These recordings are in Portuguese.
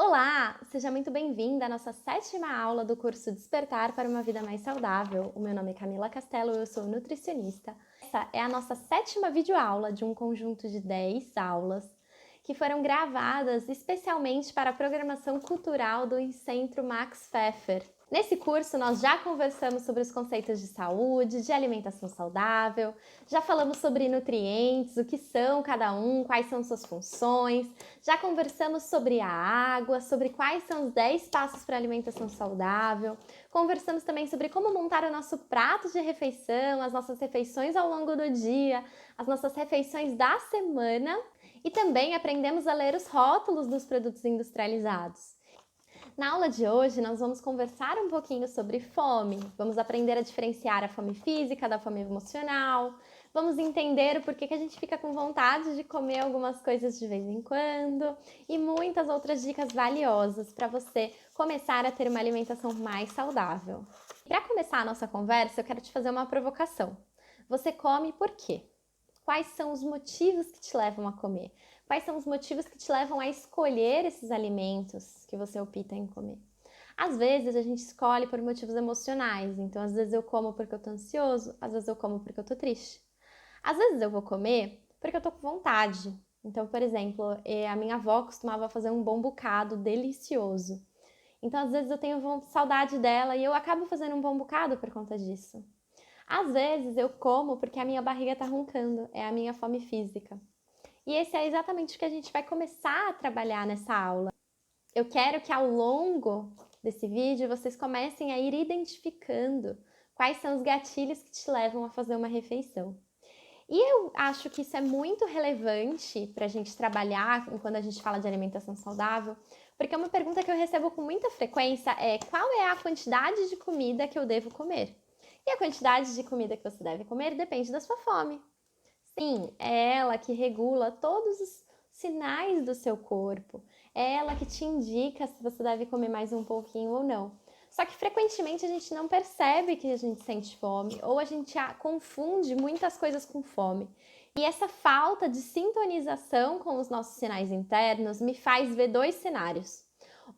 Olá, seja muito bem-vinda à nossa 7ª aula do curso Despertar para uma Vida Mais Saudável. O meu nome é Camila Castelo, eu sou nutricionista. Essa é a nossa 7ª videoaula de um conjunto de 10 aulas que foram gravadas especialmente para a programação cultural do Centro Max Pfeffer. Nesse curso, nós já conversamos sobre os conceitos de saúde, de alimentação saudável, já falamos sobre nutrientes, o que são cada um, quais são suas funções, já conversamos sobre a água, sobre quais são os 10 passos para a alimentação saudável, conversamos também sobre como montar o nosso prato de refeição, as nossas refeições ao longo do dia, as nossas refeições da semana e também aprendemos a ler os rótulos dos produtos industrializados. Na aula de hoje, nós vamos conversar um pouquinho sobre fome, vamos aprender a diferenciar a fome física da fome emocional, vamos entender o porquê que a gente fica com vontade de comer algumas coisas de vez em quando e muitas outras dicas valiosas para você começar a ter uma alimentação mais saudável. Para começar a nossa conversa, eu quero te fazer uma provocação. Você come por quê? Quais são os motivos que te levam a comer? Quais são os motivos que te levam a escolher esses alimentos que você opta em comer? Às vezes a gente escolhe por motivos emocionais, então às vezes eu como porque eu tô ansioso, às vezes eu como porque eu tô triste. Às vezes eu vou comer porque eu tô com vontade. Então, por exemplo, a minha avó costumava fazer um bom bocado delicioso. Então, às vezes eu tenho saudade dela e eu acabo fazendo um bom bocado por conta disso. Às vezes eu como porque a minha barriga tá roncando, é a minha fome física. E esse é exatamente o que a gente vai começar a trabalhar nessa aula. Eu quero que ao longo desse vídeo vocês comecem a ir identificando quais são os gatilhos que te levam a fazer uma refeição. E eu acho que isso é muito relevante para a gente trabalhar quando a gente fala de alimentação saudável, porque uma pergunta que eu recebo com muita frequência é: qual é a quantidade de comida que eu devo comer? E a quantidade de comida que você deve comer depende da sua fome. Sim, é ela que regula todos os sinais do seu corpo. É ela que te indica se você deve comer mais um pouquinho ou não. Só que frequentemente a gente não percebe que a gente sente fome ou a gente confunde muitas coisas com fome. E essa falta de sintonização com os nossos sinais internos me faz ver dois cenários.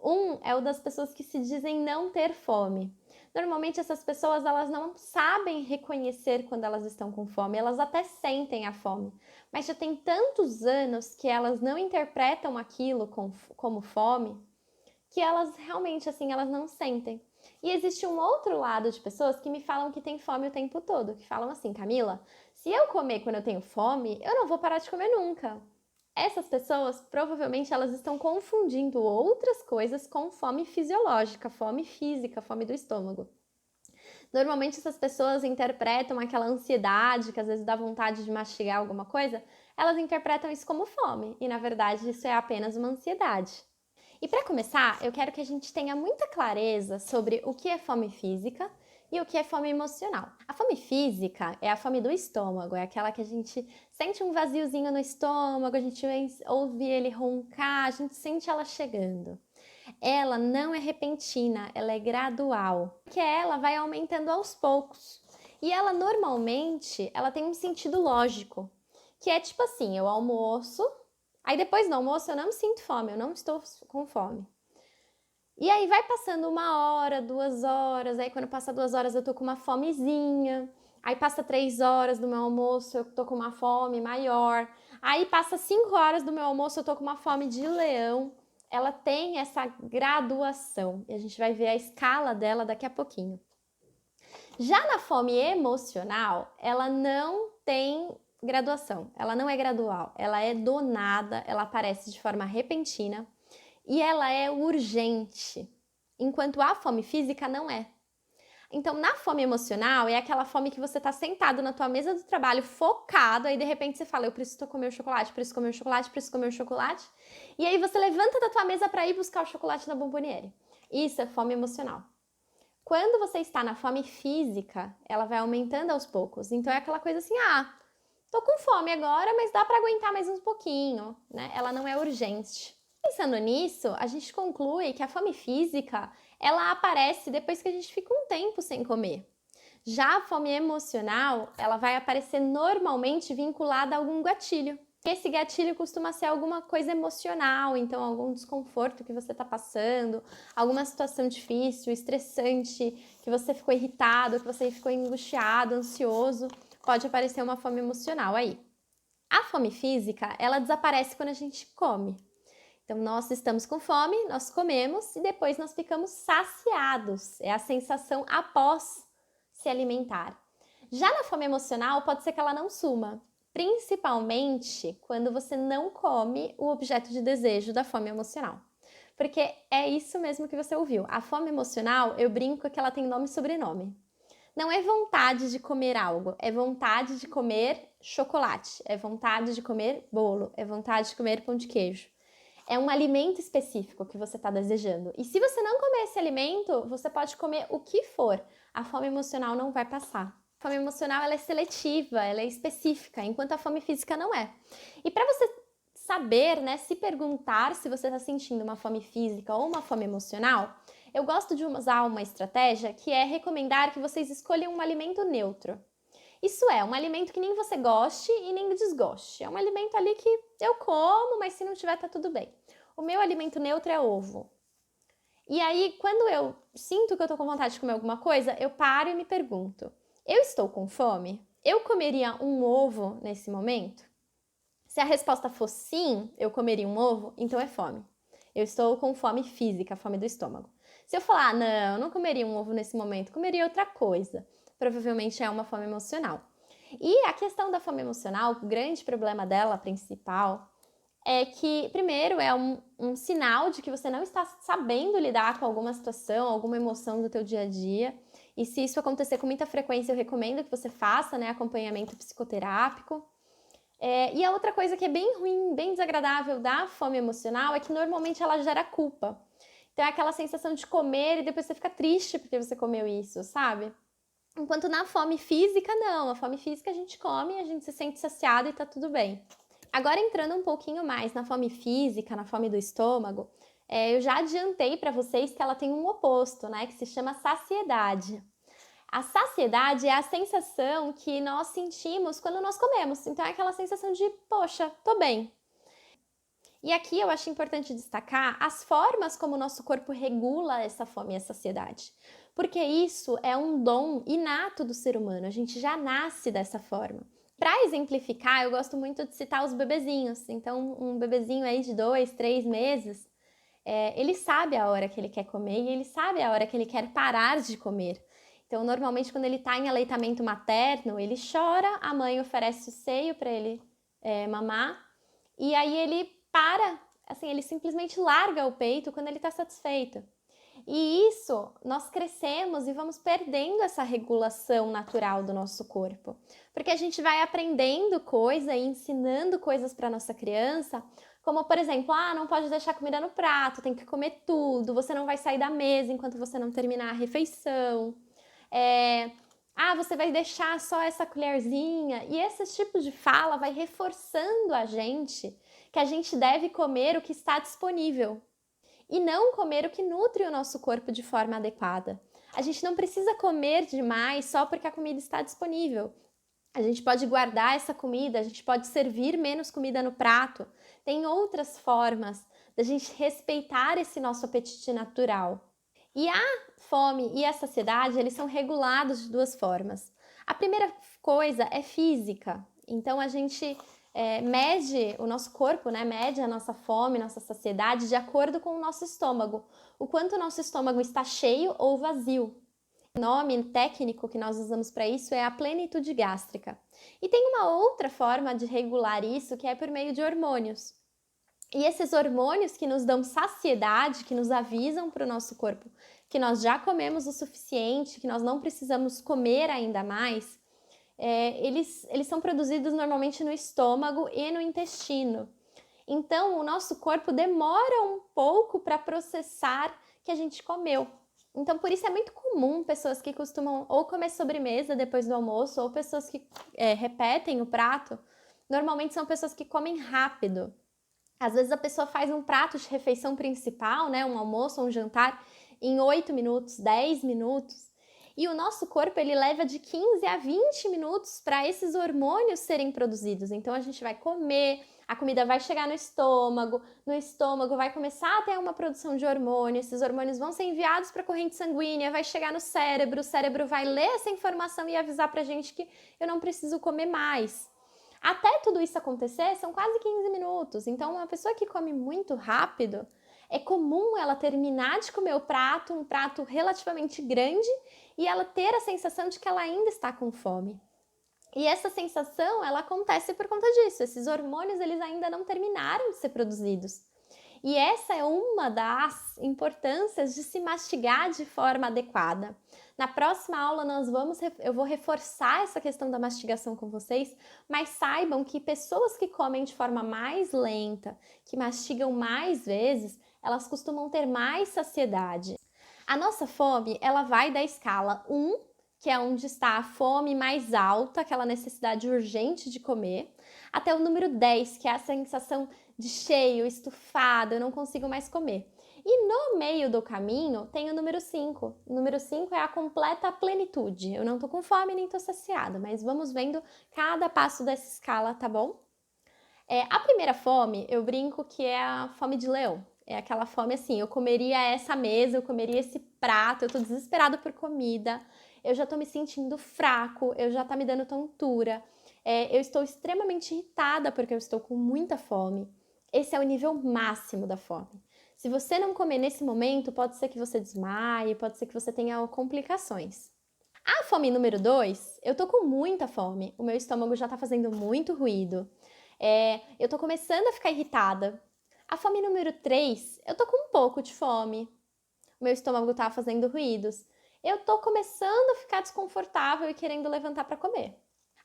Um é o das pessoas que se dizem não ter fome. Normalmente essas pessoas elas não sabem reconhecer quando elas estão com fome, elas até sentem a fome, mas já tem tantos anos que elas não interpretam aquilo como fome, que elas realmente assim, elas não sentem. E existe um outro lado de pessoas que me falam que tem fome o tempo todo, que falam assim: Camila, se eu comer quando eu tenho fome, eu não vou parar de comer nunca. Essas pessoas, provavelmente, elas estão confundindo outras coisas com fome fisiológica, fome física, fome do estômago. Normalmente essas pessoas interpretam aquela ansiedade, que às vezes dá vontade de mastigar alguma coisa, elas interpretam isso como fome, e na verdade isso é apenas uma ansiedade. E para começar, eu quero que a gente tenha muita clareza sobre o que é fome física e o que é fome emocional. A fome física é a fome do estômago, é aquela que a gente sente um vaziozinho no estômago, a gente ouve ele roncar, a gente sente ela chegando. Ela não é repentina, ela é gradual, porque ela vai aumentando aos poucos. E ela normalmente, ela tem um sentido lógico, que é tipo assim, eu almoço, aí depois do almoço eu não sinto fome, eu não estou com fome. E aí vai passando 1 hora, 2 horas, aí quando passa 2 horas eu tô com uma fomezinha, aí passa 3 horas do meu almoço, eu tô com uma fome maior, aí passa 5 horas do meu almoço, eu tô com uma fome de leão. Ela tem essa graduação e a gente vai ver a escala dela daqui a pouquinho. Já na fome emocional, ela não tem graduação, ela não é gradual, ela é do nada, ela aparece de forma repentina e ela é urgente, enquanto a fome física não é. Então, na fome emocional, é aquela fome que você tá sentado na tua mesa do trabalho, focado, aí de repente você fala: eu preciso comer o chocolate, preciso comer o chocolate, preciso comer o chocolate. E aí você levanta da tua mesa para ir buscar o chocolate na bomboniere. Isso é fome emocional. Quando você está na fome física, ela vai aumentando aos poucos. Então é aquela coisa assim: tô com fome agora, mas dá para aguentar mais um pouquinho, né? Ela não é urgente. Pensando nisso, a gente conclui que a fome física, ela aparece depois que a gente fica um tempo sem comer. Já a fome emocional, ela vai aparecer normalmente vinculada a algum gatilho. Esse gatilho costuma ser alguma coisa emocional, então algum desconforto que você está passando, alguma situação difícil, estressante, que você ficou irritado, que você ficou angustiado, ansioso, pode aparecer uma fome emocional aí. A fome física, ela desaparece quando a gente come. Então, nós estamos com fome, nós comemos e depois nós ficamos saciados. É a sensação após se alimentar. Já na fome emocional, pode ser que ela não suma, principalmente quando você não come o objeto de desejo da fome emocional. Porque é isso mesmo que você ouviu. A fome emocional, eu brinco que ela tem nome e sobrenome. Não é vontade de comer algo, é vontade de comer chocolate, é vontade de comer bolo, é vontade de comer pão de queijo. É um alimento específico que você está desejando. E se você não comer esse alimento, você pode comer o que for. A fome emocional não vai passar. A fome emocional ela é seletiva, ela é específica, enquanto a fome física não é. E para você saber, né, se perguntar se você está sentindo uma fome física ou uma fome emocional, eu gosto de usar uma estratégia que é recomendar que vocês escolham um alimento neutro. Isso é, um alimento que nem você goste e nem desgoste. É um alimento ali que eu como, mas se não tiver, tá tudo bem. O meu alimento neutro é ovo. E aí, quando eu sinto que eu tô com vontade de comer alguma coisa, eu paro e me pergunto: eu estou com fome? Eu comeria um ovo nesse momento? Se a resposta for sim, eu comeria um ovo, então é fome. Eu estou com fome física, fome do estômago. Se eu falar, não, eu não comeria um ovo nesse momento, comeria outra coisa, provavelmente é uma fome emocional. E a questão da fome emocional, o grande problema dela, principal, é que, primeiro, é um sinal de que você não está sabendo lidar com alguma situação, alguma emoção do teu dia a dia. E se isso acontecer com muita frequência, eu recomendo que você faça, né, acompanhamento psicoterápico. E a outra coisa que é bem ruim, bem desagradável da fome emocional é que normalmente ela gera culpa. Então é aquela sensação de comer e depois você fica triste porque você comeu isso, sabe? Enquanto na fome física, não. A fome física a gente come, a gente se sente saciado e tá tudo bem. Agora entrando um pouquinho mais na fome física, na fome do estômago, eu já adiantei para vocês que ela tem um oposto, né? Que se chama saciedade. A saciedade é a sensação que nós sentimos quando nós comemos. Então é aquela sensação de, poxa, tô bem. E aqui eu acho importante destacar as formas como o nosso corpo regula essa fome e a saciedade. Porque isso é um dom inato do ser humano, a gente já nasce dessa forma. Para exemplificar, eu gosto muito de citar os bebezinhos. Então, um bebezinho aí de 2, 3 meses, ele sabe a hora que ele quer comer e ele sabe a hora que ele quer parar de comer. Então, normalmente, quando ele está em aleitamento materno, ele chora, a mãe oferece o seio para ele mamar, e aí ele para, assim, ele simplesmente larga o peito quando ele está satisfeito. E isso, nós crescemos e vamos perdendo essa regulação natural do nosso corpo. Porque a gente vai aprendendo coisa e ensinando coisas para nossa criança, como por exemplo, não pode deixar comida no prato, tem que comer tudo, você não vai sair da mesa enquanto você não terminar a refeição. Você vai deixar só essa colherzinha. E esse tipo de fala vai reforçando a gente que a gente deve comer o que está disponível e não comer o que nutre o nosso corpo de forma adequada. A gente não precisa comer demais só porque a comida está disponível. A gente pode guardar essa comida, a gente pode servir menos comida no prato. Tem outras formas da gente respeitar esse nosso apetite natural. E a fome e a saciedade, eles são regulados de duas formas. A primeira coisa é física. Então, a gente mede o nosso corpo, né? Mede a nossa fome, nossa saciedade de acordo com o nosso estômago. O quanto o nosso estômago está cheio ou vazio. O nome técnico que nós usamos para isso é a plenitude gástrica. E tem uma outra forma de regular isso que é por meio de hormônios. E esses hormônios que nos dão saciedade, que nos avisam para o nosso corpo que nós já comemos o suficiente, que nós não precisamos comer ainda mais, eles são produzidos normalmente no estômago e no intestino. Então, o nosso corpo demora um pouco para processar que a gente comeu. Então, por isso é muito comum pessoas que costumam ou comer sobremesa depois do almoço, ou pessoas que repetem o prato. Normalmente são pessoas que comem rápido. Às vezes a pessoa faz um prato de refeição principal, né, um almoço ou um jantar, em 8 minutos, 10 minutos. E o nosso corpo, ele leva de 15 a 20 minutos para esses hormônios serem produzidos. Então, a gente vai comer, a comida vai chegar no estômago vai começar a ter uma produção de hormônio, esses hormônios vão ser enviados para a corrente sanguínea, vai chegar no cérebro, o cérebro vai ler essa informação e avisar pra gente que eu não preciso comer mais. Até tudo isso acontecer, são quase 15 minutos. Então, uma pessoa que come muito rápido, é comum ela terminar de comer o prato, um prato relativamente grande, e ela ter a sensação de que ela ainda está com fome. E essa sensação, ela acontece por conta disso. Esses hormônios, eles ainda não terminaram de ser produzidos. E essa é uma das importâncias de se mastigar de forma adequada. Na próxima aula eu vou reforçar essa questão da mastigação com vocês, mas saibam que pessoas que comem de forma mais lenta, que mastigam mais vezes, elas costumam ter mais saciedade. A nossa fome, ela vai da escala 1, que é onde está a fome mais alta, aquela necessidade urgente de comer, até o número 10, que é a sensação de cheio, estufado, eu não consigo mais comer. E no meio do caminho tem o número 5. O número 5 é a completa plenitude. Eu não tô com fome nem tô saciada, mas vamos vendo cada passo dessa escala, tá bom? A primeira fome, eu brinco que é a fome de leão. É aquela fome assim, eu comeria essa mesa, eu comeria esse prato, eu tô desesperado por comida, eu já tô me sentindo fraco, eu já tá me dando tontura, eu estou extremamente irritada porque eu estou com muita fome. Esse é o nível máximo da fome. Se você não comer nesse momento, pode ser que você desmaie, pode ser que você tenha complicações. A fome número 2, eu tô com muita fome, o meu estômago já tá fazendo muito ruído, eu tô começando a ficar irritada. A fome número 3, eu tô com um pouco de fome, o meu estômago tá fazendo ruídos. Eu tô começando a ficar desconfortável e querendo levantar para comer.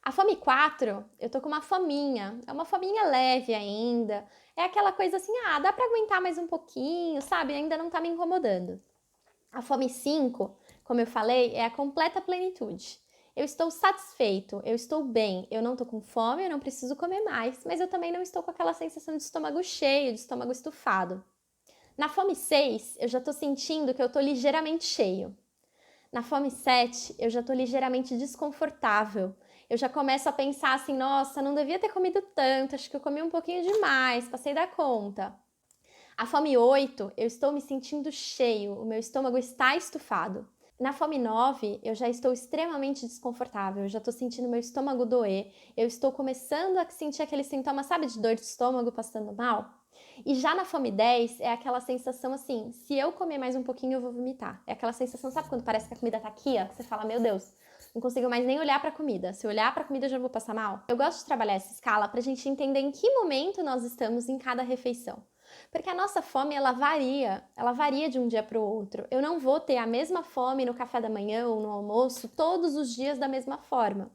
A fome 4, eu tô com uma fominha, é uma fominha leve ainda, é aquela coisa assim, dá para aguentar mais um pouquinho, sabe? Ainda não tá me incomodando. A fome 5, como eu falei, é a completa plenitude. Eu estou satisfeito, eu estou bem, eu não tô com fome, eu não preciso comer mais, mas eu também não estou com aquela sensação de estômago cheio, de estômago estufado. Na fome 6, eu já tô sentindo que eu tô ligeiramente cheio. Na fome 7, eu já tô ligeiramente desconfortável. Eu já começo a pensar assim, nossa, não devia ter comido tanto, acho que eu comi um pouquinho demais, passei da conta. A fome 8, eu estou me sentindo cheio, o meu estômago está estufado. Na fome 9, eu já estou extremamente desconfortável, eu já estou sentindo meu estômago doer, eu estou começando a sentir aquele sintoma, sabe, de dor de estômago, passando mal? E já na fome 10, é aquela sensação assim, se eu comer mais um pouquinho, eu vou vomitar. É aquela sensação, sabe quando parece que a comida tá aqui, ó? Você fala, meu Deus, não consigo mais nem olhar pra comida. Se eu olhar pra comida, eu já vou passar mal. Eu gosto de trabalhar essa escala pra gente entender em que momento nós estamos em cada refeição. Porque a nossa fome, ela varia de um dia para o outro. Eu não vou ter a mesma fome no café da manhã ou no almoço todos os dias da mesma forma.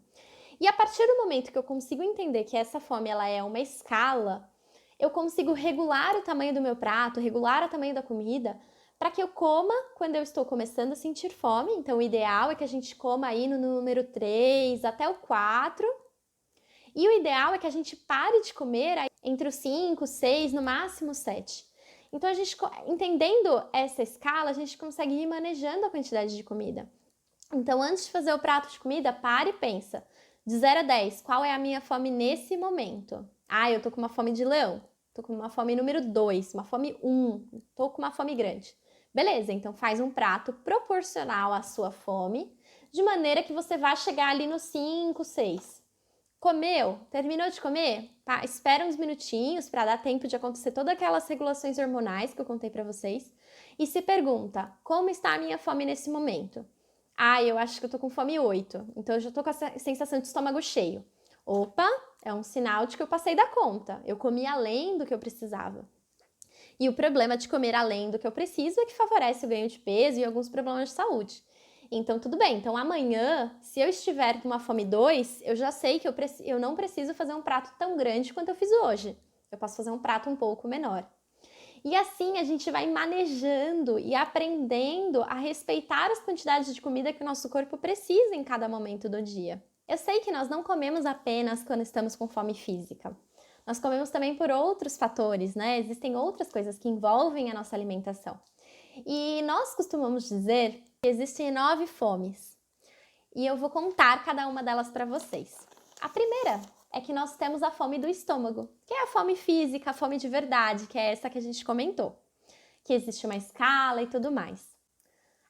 E a partir do momento que eu consigo entender que essa fome ela é uma escala, eu consigo regular o tamanho do meu prato, regular o tamanho da comida, para que eu coma quando eu estou começando a sentir fome. Então, o ideal é que a gente coma aí no número 3 até o 4. E o ideal é que a gente pare de comer entre os 5, 6, no máximo 7. Então, entendendo essa escala, a gente consegue ir manejando a quantidade de comida. Então, antes de fazer o prato de comida, para e pensa. De 0 a 10, qual é a minha fome nesse momento? Eu tô com uma fome de leão. Tô com uma fome número 2, uma fome 1. Tô com uma fome grande. Beleza, então faz um prato proporcional à sua fome, de maneira que você vá chegar ali no 5, 6. Comeu? Terminou de comer? Espera uns minutinhos para dar tempo de acontecer todas aquelas regulações hormonais que eu contei para vocês e se pergunta, como está a minha fome nesse momento? Eu acho que eu tô com fome 8, então eu já tô com a sensação de estômago cheio. Opa, é um sinal de que eu passei da conta, eu comi além do que eu precisava. E o problema de comer além do que eu preciso é que favorece o ganho de peso e alguns problemas de saúde. Então, tudo bem. Então, amanhã, se eu estiver com uma fome 2, eu já sei que eu não preciso fazer um prato tão grande quanto eu fiz hoje. Eu posso fazer um prato um pouco menor. E assim a gente vai manejando e aprendendo a respeitar as quantidades de comida que o nosso corpo precisa em cada momento do dia. Eu sei que nós não comemos apenas quando estamos com fome física. Nós comemos também por outros fatores, né? Existem outras coisas que envolvem a nossa alimentação. E nós costumamos dizer que existem 9 fomes. e eu vou contar cada uma delas para vocês. A primeira é que nós temos a fome do estômago, que é a fome física, a fome de verdade, que é essa que a gente comentou, que existe uma escala e tudo mais.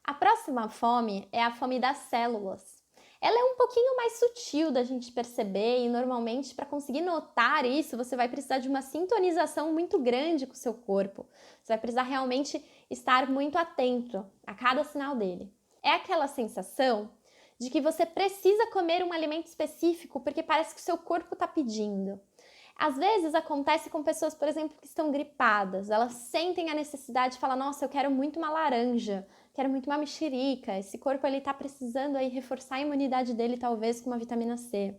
A próxima fome é a fome das células. Ela é um pouquinho mais sutil da gente perceber e normalmente para conseguir notar isso você vai precisar de uma sintonização muito grande com o seu corpo. Você vai precisar realmente estar muito atento a cada sinal dele. É aquela sensação de que você precisa comer um alimento específico porque parece que o seu corpo está pedindo. Às vezes acontece com pessoas, por exemplo, que estão gripadas. Elas sentem a necessidade de falar, nossa, eu quero muito uma laranja, quero muito uma mexerica. Esse corpo ele está precisando aí reforçar a imunidade dele, talvez com uma vitamina C.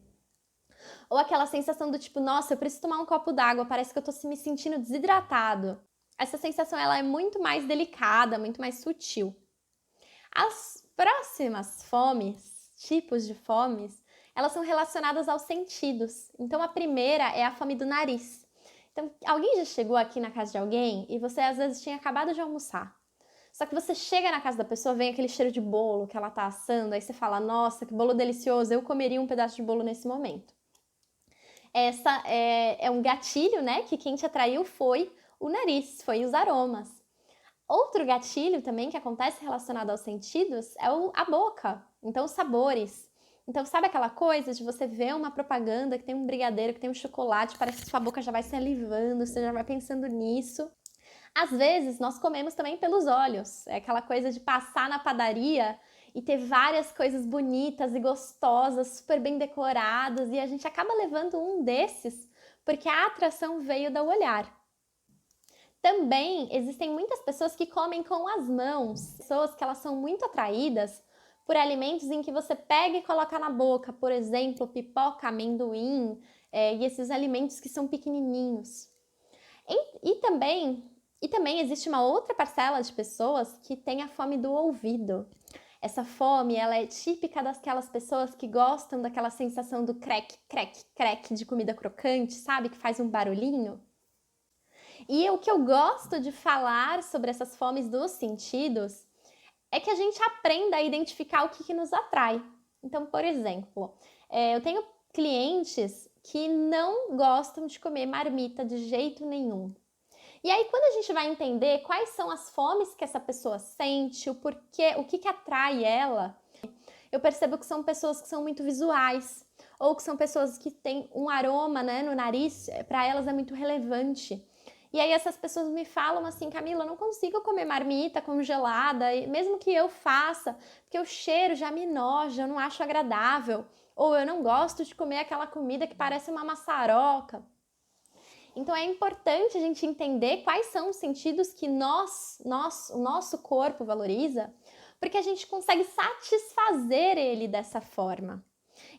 Ou aquela sensação do tipo, nossa, eu preciso tomar um copo d'água, parece que eu estou me sentindo desidratado. Essa sensação ela é muito mais delicada, muito mais sutil. As próximas fomes, tipos de fomes, elas são relacionadas aos sentidos. Então, a primeira é a fome do nariz. Então, alguém já chegou aqui na casa de alguém e você às vezes tinha acabado de almoçar. Só que você chega na casa da pessoa, vem aquele cheiro de bolo que ela tá assando, aí você fala, nossa, que bolo delicioso, eu comeria um pedaço de bolo nesse momento. Essa é um gatilho, né, que quem te atraiu foi o nariz, foi os aromas. Outro gatilho também que acontece relacionado aos sentidos é a boca, então os sabores. Então sabe aquela coisa de você ver uma propaganda que tem um brigadeiro, que tem um chocolate, parece que sua boca já vai se alivando, você já vai pensando nisso. Às vezes nós comemos também pelos olhos, é aquela coisa de passar na padaria e ter várias coisas bonitas e gostosas, super bem decoradas e a gente acaba levando um desses porque a atração veio do olhar. Também existem muitas pessoas que comem com as mãos, pessoas que elas são muito atraídas por alimentos em que você pega e coloca na boca, por exemplo, pipoca, amendoim, e esses alimentos que são pequenininhos. E também existe uma outra parcela de pessoas que tem a fome do ouvido. Essa fome, ela é típica daquelas pessoas que gostam daquela sensação do crack, crack, crack de comida crocante, sabe? Que faz um barulhinho. E o que eu gosto de falar sobre essas fomes dos sentidos é que a gente aprenda a identificar o que nos atrai. Então, por exemplo, eu tenho clientes que não gostam de comer marmita de jeito nenhum. E aí, quando a gente vai entender quais são as fomes que essa pessoa sente, o porquê, o que atrai ela, eu percebo que são pessoas que são muito visuais, ou que são pessoas que têm um aroma, né, no nariz, para elas é muito relevante. E aí essas pessoas me falam assim, Camila, eu não consigo comer marmita congelada, mesmo que eu faça, porque o cheiro já me enoja, eu não acho agradável. Ou eu não gosto de comer aquela comida que parece uma maçaroca. Então é importante a gente entender quais são os sentidos que o nosso corpo valoriza, porque a gente consegue satisfazer ele dessa forma.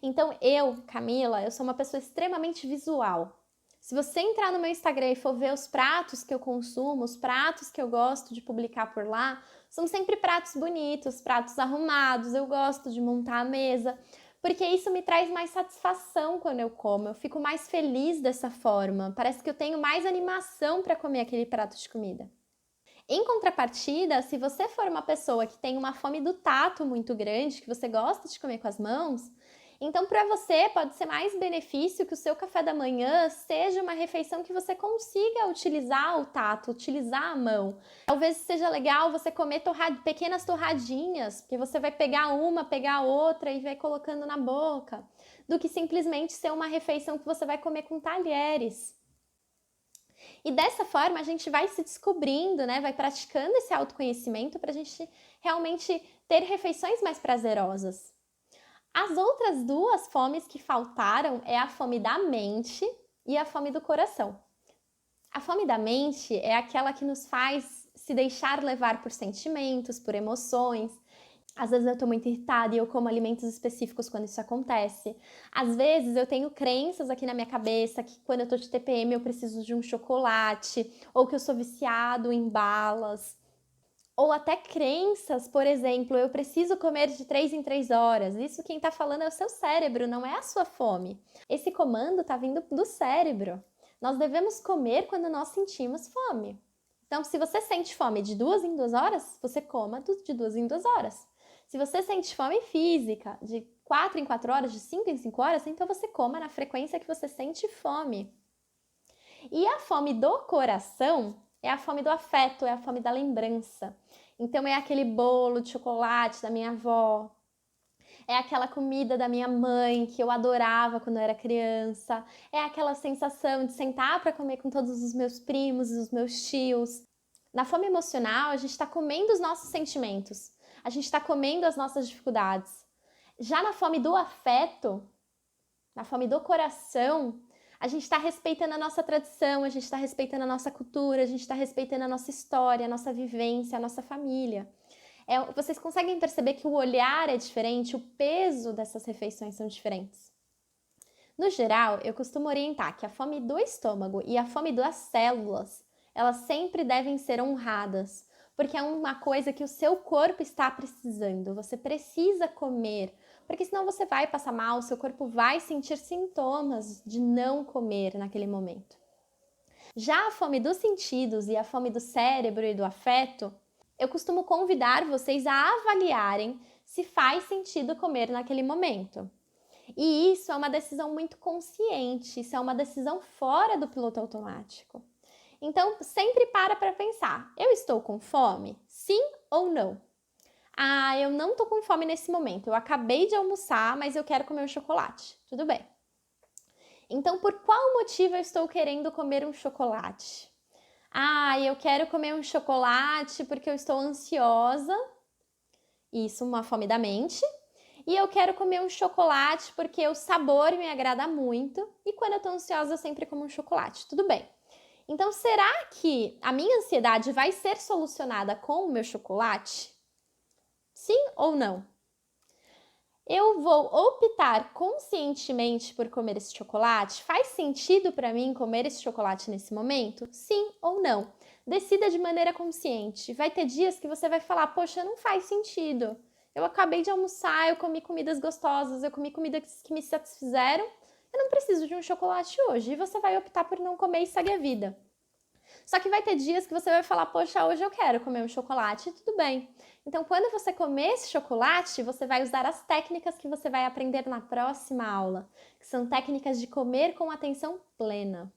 Então eu, Camila, eu sou uma pessoa extremamente visual. Se você entrar no meu Instagram e for ver os pratos que eu consumo, os pratos que eu gosto de publicar por lá, são sempre pratos bonitos, pratos arrumados, eu gosto de montar a mesa, porque isso me traz mais satisfação quando eu como, eu fico mais feliz dessa forma, parece que eu tenho mais animação para comer aquele prato de comida. Em contrapartida, se você for uma pessoa que tem uma fome do tato muito grande, que você gosta de comer com as mãos, então para você pode ser mais benefício que o seu café da manhã seja uma refeição que você consiga utilizar o tato, utilizar a mão. Talvez seja legal você comer pequenas torradinhas, porque você vai pegar uma, pegar outra e vai colocando na boca, do que simplesmente ser uma refeição que você vai comer com talheres. E dessa forma a gente vai se descobrindo, né? Vai praticando esse autoconhecimento para a gente realmente ter refeições mais prazerosas. As outras duas fomes que faltaram é a fome da mente e a fome do coração. A fome da mente é aquela que nos faz se deixar levar por sentimentos, por emoções. Às vezes eu tô muito irritada e eu como alimentos específicos quando isso acontece. Às vezes eu tenho crenças aqui na minha cabeça que quando eu tô de TPM eu preciso de um chocolate, ou que eu sou viciado em balas. Ou até crenças, por exemplo, eu preciso comer de 3 em 3 horas. Isso quem tá falando é o seu cérebro, não é a sua fome. Esse comando tá vindo do cérebro. Nós devemos comer quando nós sentimos fome. Então, se você sente fome de 2 em 2 horas, você coma de 2 em 2 horas. Se você sente fome física de 4 em 4 horas, de 5 em 5 horas, então você coma na frequência que você sente fome. E a fome do coração é a fome do afeto, é a fome da lembrança. Então é aquele bolo de chocolate da minha avó, é aquela comida da minha mãe que eu adorava quando eu era criança, é aquela sensação de sentar para comer com todos os meus primos e os meus tios. Na fome emocional, a gente está comendo os nossos sentimentos, a gente está comendo as nossas dificuldades. Já na fome do afeto, na fome do coração, a gente está respeitando a nossa tradição, a gente está respeitando a nossa cultura, a gente está respeitando a nossa história, a nossa vivência, a nossa família. Vocês conseguem perceber que o olhar é diferente, o peso dessas refeições são diferentes. No geral, eu costumo orientar que a fome do estômago e a fome das células, elas sempre devem ser honradas, porque é uma coisa que o seu corpo está precisando. Você precisa comer, porque senão você vai passar mal, o seu corpo vai sentir sintomas de não comer naquele momento. Já a fome dos sentidos e a fome do cérebro e do afeto, eu costumo convidar vocês a avaliarem se faz sentido comer naquele momento. E isso é uma decisão muito consciente, isso é uma decisão fora do piloto automático. Então, sempre para pensar, eu estou com fome? Sim ou não? Ah, eu não tô com fome nesse momento, eu acabei de almoçar, mas eu quero comer um chocolate. Tudo bem. Então, por qual motivo eu estou querendo comer um chocolate? Ah, eu quero comer um chocolate porque eu estou ansiosa. Isso, uma fome da mente. E eu quero comer um chocolate porque o sabor me agrada muito. E quando eu estou ansiosa, eu sempre como um chocolate. Tudo bem. Então, será que a minha ansiedade vai ser solucionada com o meu chocolate? Sim ou não? Eu vou optar conscientemente por comer esse chocolate? Faz sentido para mim comer esse chocolate nesse momento? Sim ou não? Decida de maneira consciente. Vai ter dias que você vai falar, poxa, não faz sentido. Eu acabei de almoçar, eu comi comidas gostosas, eu comi comidas que me satisfizeram. Eu não preciso de um chocolate hoje. E você vai optar por não comer e segue a vida. Só que vai ter dias que você vai falar, poxa, hoje eu quero comer um chocolate e tudo bem. Então, quando você comer esse chocolate, você vai usar as técnicas que você vai aprender na próxima aula, que são técnicas de comer com atenção plena.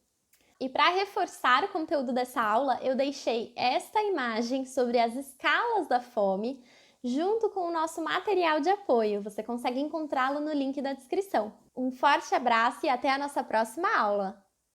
E para reforçar o conteúdo dessa aula, eu deixei esta imagem sobre as escalas da fome, junto com o nosso material de apoio. Você consegue encontrá-lo no link da descrição. Um forte abraço e até a nossa próxima aula!